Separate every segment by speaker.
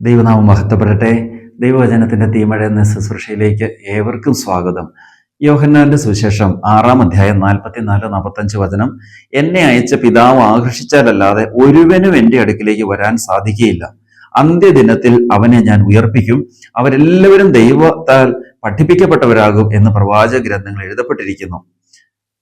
Speaker 1: ദൈവനാമം മഹത്വപ്പെടട്ടെ. ദൈവവചനത്തിന്റെ തീമഴ എന്ന ശുശ്രൂഷയിലേക്ക് ഏവർക്കും സ്വാഗതം. യോഹന്നാന്റെ സുവിശേഷം 6-ാം അധ്യായം 44-45 വചനം, എന്നെ അയച്ച പിതാവ് ആകർഷിച്ചാലല്ലാതെ ഒരുവനും എൻ്റെ അടുക്കിലേക്ക് വരാൻ സാധിക്കുകയില്ല. അന്ത്യദിനത്തിൽ അവനെ ഞാൻ ഉയർപ്പിക്കും. അവരെല്ലാവരും ദൈവത്താൽ പഠിപ്പിക്കപ്പെട്ടവരാകും എന്ന് പ്രവാചക ഗ്രന്ഥങ്ങൾ എഴുതപ്പെട്ടിരിക്കുന്നു.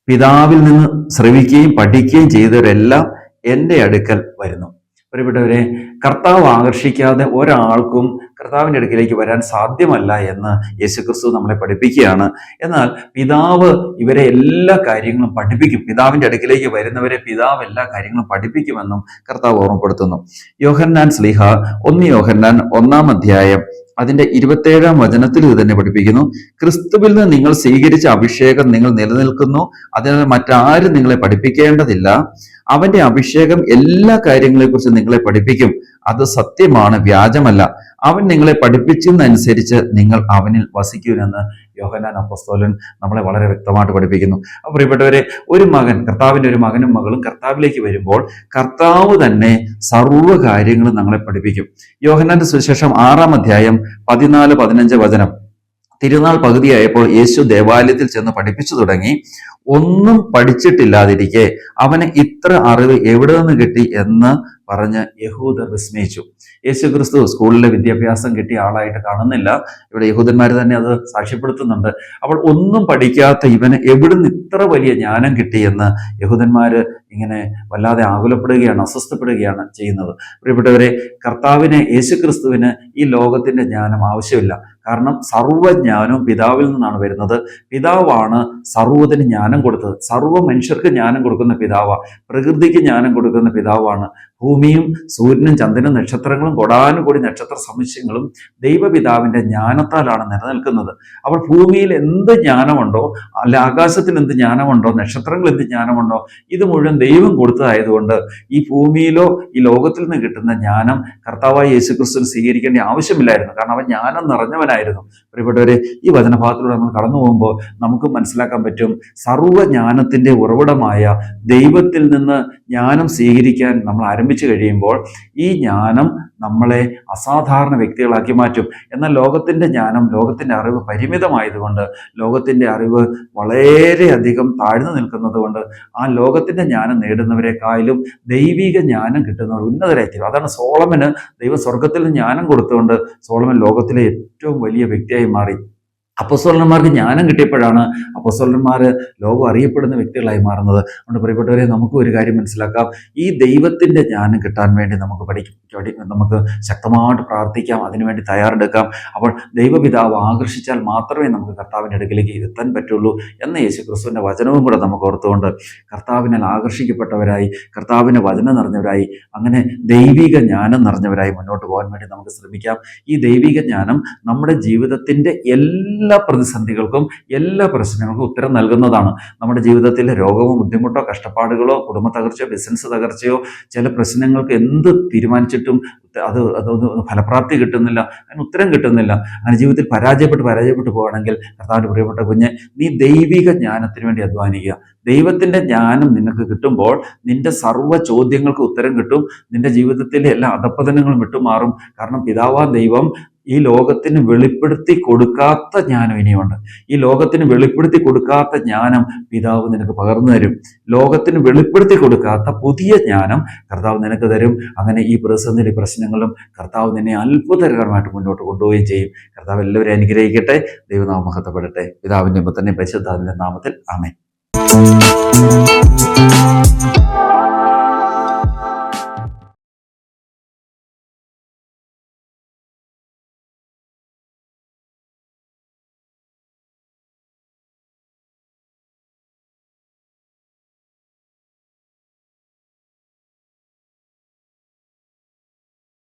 Speaker 1: പിതാവിൽ നിന്ന് ശ്രവിക്കുകയും പഠിക്കുകയും ചെയ്തവരെല്ലാം എൻ്റെ അടുക്കൽ വരുന്നു. പ്രിയപ്പെട്ടവരെ, കർത്താവ് ആകർഷിക്കാതെ ഒരാൾക്കും കർത്താവിൻ്റെ അടുക്കിലേക്ക് വരാൻ സാധ്യമല്ല എന്ന് യേശുക്രിസ്തു നമ്മളെ പഠിപ്പിക്കുകയാണ്. എന്നാൽ പിതാവ് ഇവരെ എല്ലാ കാര്യങ്ങളും പഠിപ്പിക്കും. പിതാവിൻ്റെ അടുക്കിലേക്ക് വരുന്നവരെ പിതാവ് എല്ലാ കാര്യങ്ങളും പഠിപ്പിക്കുമെന്നും കർത്താവ് ഓർമ്മപ്പെടുത്തുന്നു. യോഹന്നാൻ ശ്ലീഹ 1 യോഹന്നാൻ 1-ാം അധ്യായം അതിന്റെ 27-ാം വചനത്തിൽ ഇത് തന്നെ പഠിപ്പിക്കുന്നു. ക്രിസ്തുവിൽ നിന്ന് നിങ്ങൾ സ്വീകരിച്ച അഭിഷേകം നിങ്ങൾ നിലനിൽക്കുന്നു, അതിനാൽ മറ്റാരും നിങ്ങളെ പഠിപ്പിക്കേണ്ടതില്ല. അവന്റെ അഭിഷേകം എല്ലാ കാര്യങ്ങളെക്കുറിച്ച് നിങ്ങളെ പഠിപ്പിക്കും. അത് സത്യമാണ്, വ്യാജമല്ല. അവൻ നിങ്ങളെ പഠിപ്പിച്ചതനുസരിച്ച് നിങ്ങൾ അവനിൽ വസിക്കുമെന്ന് യോഹന്നാൻ അപ്പോസ്തലൻ നമ്മളെ വളരെ വ്യക്തമായിട്ട് പഠിപ്പിക്കുന്നു. അപ്പോൾ പ്രിയപ്പെട്ടവരെ, കർത്താവിന്റെ ഒരു മകനും മകളും കർത്താവിലേക്ക് വരുമ്പോൾ കർത്താവ് തന്നെ സർവ്വ കാര്യങ്ങളും നമ്മളെ പഠിപ്പിക്കും. യോഹന്നാന്റെ സുവിശേഷം 6-ാം അധ്യായം 14-15 വചനം, തിരുനാൾ പകുതിയായപ്പോൾ യേശു ദേവാലയത്തിൽ ചെന്ന് പഠിപ്പിച്ചു തുടങ്ങി. ഒന്നും പഠിച്ചിട്ടില്ലാതിരിക്കെ അവന് ഇത്ര അറിവ് എവിടെ നിന്ന് കിട്ടി എന്ന് പറഞ്ഞ് യഹൂദർ വിസ്മയിച്ചു. യേശുക്രിസ്തു സ്കൂളിലെ വിദ്യാഭ്യാസം കിട്ടിയ ആളായിട്ട് കാണുന്നില്ല. ഇവിടെ യഹൂദന്മാർ തന്നെ അത് സാക്ഷ്യപ്പെടുത്തുന്നുണ്ട്. അപ്പോൾ ഒന്നും പഠിക്കാത്ത ഇവന് എവിടുന്ന് ഇത്ര വലിയ ജ്ഞാനം കിട്ടിയെന്ന് യഹൂദന്മാര് ഇങ്ങനെ വല്ലാതെ ആകുലപ്പെടുകയാണ്, അസ്വസ്ഥപ്പെടുകയാണ് ചെയ്യുന്നത്. പ്രിയപ്പെട്ടവരെ, യേശുക്രിസ്തുവിന് ഈ ലോകത്തിന്റെ ജ്ഞാനം ആവശ്യമില്ല. കാരണം സർവ്വജ്ഞാനവും പിതാവിൽ നിന്നാണ് വരുന്നത്. പിതാവാണ് സർവ്വത്തിന് ജ്ഞാനം കൊടുത്തത്. സർവ്വ മനുഷ്യർക്ക് ജ്ഞാനം കൊടുക്കുന്ന പിതാവാണ്. പ്രകൃതിക്ക് ജ്ഞാനം കൊടുക്കുന്ന പിതാവാണ്. ഭൂമിയും സൂര്യനും ചന്ദ്രനും നക്ഷത്രങ്ങളും കൊടാനുകൂടി നക്ഷത്ര സമുച്ചയങ്ങളും ദൈവപിതാവിന്റെ ജ്ഞാനത്താലാണ് നിലനിൽക്കുന്നത്. അപ്പോൾ ഭൂമിയിൽ എന്ത് ജ്ഞാനമുണ്ടോ, അല്ല ആകാശത്തിൽ എന്ത് ജ്ഞാനമുണ്ടോ, നക്ഷത്രങ്ങൾ എന്ത് ജ്ഞാനമുണ്ടോ, ഇത് മുഴുവൻ ദൈവം കൊടുത്തതായതുകൊണ്ട് ഈ ഭൂമിയിലോ ഈ ലോകത്തിൽ നിന്ന് കിട്ടുന്ന ജ്ഞാനം കർത്താവായ യേശുക്രിസ്തുവിന് സ്വീകരിക്കേണ്ട ആവശ്യമില്ലായിരുന്നു. കാരണം അവൻ ജ്ഞാനം നിറഞ്ഞവനായിരുന്നു. പ്രിയപ്പെട്ടവരെ, ഈ വചനഭാഗത്തിലൂടെ നമ്മൾ കടന്നു പോകുമ്പോൾ നമുക്ക് മനസ്സിലാക്കാൻ പറ്റും, സർവ്വജ്ഞാനത്തിന്റെ ഉറവിടമായ ദൈവത്തിൽ നിന്ന് ജ്ഞാനം സ്വീകരിക്കാൻ നമ്മൾ ആരംഭിച്ചു കഴിയുമ്പോൾ ഈ ജ്ഞാനം നമ്മളെ അസാധാരണ വ്യക്തികളാക്കി മാറ്റും. എന്നാൽ ലോകത്തിന്റെ ജ്ഞാനം, ലോകത്തിന്റെ അറിവ് പരിമിതമായതുകൊണ്ട്, ലോകത്തിന്റെ അറിവ് വളരെയധികം താഴ്ന്നു നിൽക്കുന്നത് കൊണ്ട് ആ ലോകത്തിന്റെ ജ്ഞാനം നേടുന്നവരെക്കാളും ദൈവിക ജ്ഞാനം കിട്ടുന്നവർ ഉന്നതരായിത്തീരും. അതാണ് സോളമന് ദൈവം സ്വർഗത്തിൽ ജ്ഞാനം കൊടുത്തുകൊണ്ട് സോളമൻ ലോകത്തിലെ ഏറ്റവും വലിയ വ്യക്തിയായി മാറി. അപ്പോസ്തലന്മാർക്ക് ജ്ഞാനം കിട്ടിയപ്പോഴാണ് അപ്പോസ്തലന്മാർ ലോകം അറിയപ്പെടുന്ന വ്യക്തികളായി മാറുന്നത്. അതുകൊണ്ട് പ്രിയപ്പെട്ടവരെ, നമുക്ക് ഒരു കാര്യം മനസ്സിലാക്കാം, ഈ ദൈവത്തിന്റെ ജ്ഞാനം കിട്ടാൻ വേണ്ടി നമുക്ക് ശക്തമായിട്ട് പ്രാർത്ഥിക്കാം, അതിനുവേണ്ടി തയ്യാറെടുക്കാം. അപ്പോൾ ദൈവപിതാവ് ആകർഷിച്ചാൽ മാത്രമേ നമുക്ക് കർത്താവിൻ്റെ അടുക്കിലേക്ക് എത്താൻ പറ്റുള്ളൂ എന്ന യേശുക്രിസ്തുവിന്റെ വചനവും കൂടെ നമുക്ക് ഓർത്തുകൊണ്ട് കർത്താവിനാൽ ആകർഷിക്കപ്പെട്ടവരായി, കർത്താവിന്റെ വചനം നിറഞ്ഞവരായി, അങ്ങനെ ദൈവിക ജ്ഞാനം നിറഞ്ഞവരായി മുന്നോട്ട് പോകാൻ വേണ്ടി നമുക്ക് ശ്രമിക്കാം. ഈ ദൈവിക ജ്ഞാനം നമ്മുടെ ജീവിതത്തിന്റെ എല്ലാ പ്രതിസന്ധികൾക്കും എല്ലാ പ്രശ്നങ്ങൾക്കും ഉത്തരം നൽകുന്നതാണ്. നമ്മുടെ ജീവിതത്തിൽ രോഗമോ ബുദ്ധിമുട്ടോ കഷ്ടപ്പാടുകളോ കുടുംബ തകർച്ചയോ ബിസിനസ് തകർച്ചയോ ചില പ്രശ്നങ്ങൾക്ക് എന്ത് തീരുമാനിച്ചിട്ടും അതൊന്നും ഫലപ്രാപ്തി കിട്ടുന്നില്ല, അതിന് ഉത്തരം കിട്ടുന്നില്ല. അങ്ങനെ ജീവിതത്തിൽ പരാജയപ്പെട്ടു പോവുകയാണെങ്കിൽ കർത്താവിന്റെ പ്രിയപ്പെട്ട കുഞ്ഞ്, നീ ദൈവിക ജ്ഞാനത്തിന് വേണ്ടി അധ്വാനിക്കുക. ദൈവത്തിന്റെ ജ്ഞാനം നിനക്ക് കിട്ടുമ്പോൾ നിന്റെ സർവ്വ ചോദ്യങ്ങൾക്ക് ഉത്തരം കിട്ടും. നിന്റെ ജീവിതത്തിലെ എല്ലാ അധപ്പതനങ്ങളും വിട്ടുമാറും. കാരണം പിതാവായ ദൈവം ഈ ലോകത്തിന് വെളിപ്പെടുത്തി കൊടുക്കാത്ത ജ്ഞാനം ഇനിയുണ്ട്. ഈ ലോകത്തിന് വെളിപ്പെടുത്തി കൊടുക്കാത്ത ജ്ഞാനം പിതാവ് നിനക്ക് പകർന്നു തരും. ലോകത്തിന് വെളിപ്പെടുത്തി കൊടുക്കാത്ത പുതിയ ജ്ഞാനം കർത്താവ് നിനക്ക് തരും. അങ്ങനെ ഈ പ്രതിസന്ധി പ്രശ്നങ്ങളും കർത്താവ് നിന്നെ അത്ഭുതകരമായിട്ട് മുന്നോട്ട് കൊണ്ടുപോവുകയും ചെയ്യും. കർത്താവ് എല്ലാവരും അനുഗ്രഹിക്കട്ടെ. ദൈവനാമം മഹത്വപ്പെടട്ടെ. പിതാവിന്റെ പുത്രന്റെയും പരിശുദ്ധാത്മാവിന്റെ നാമത്തിൽ ആമേൻ.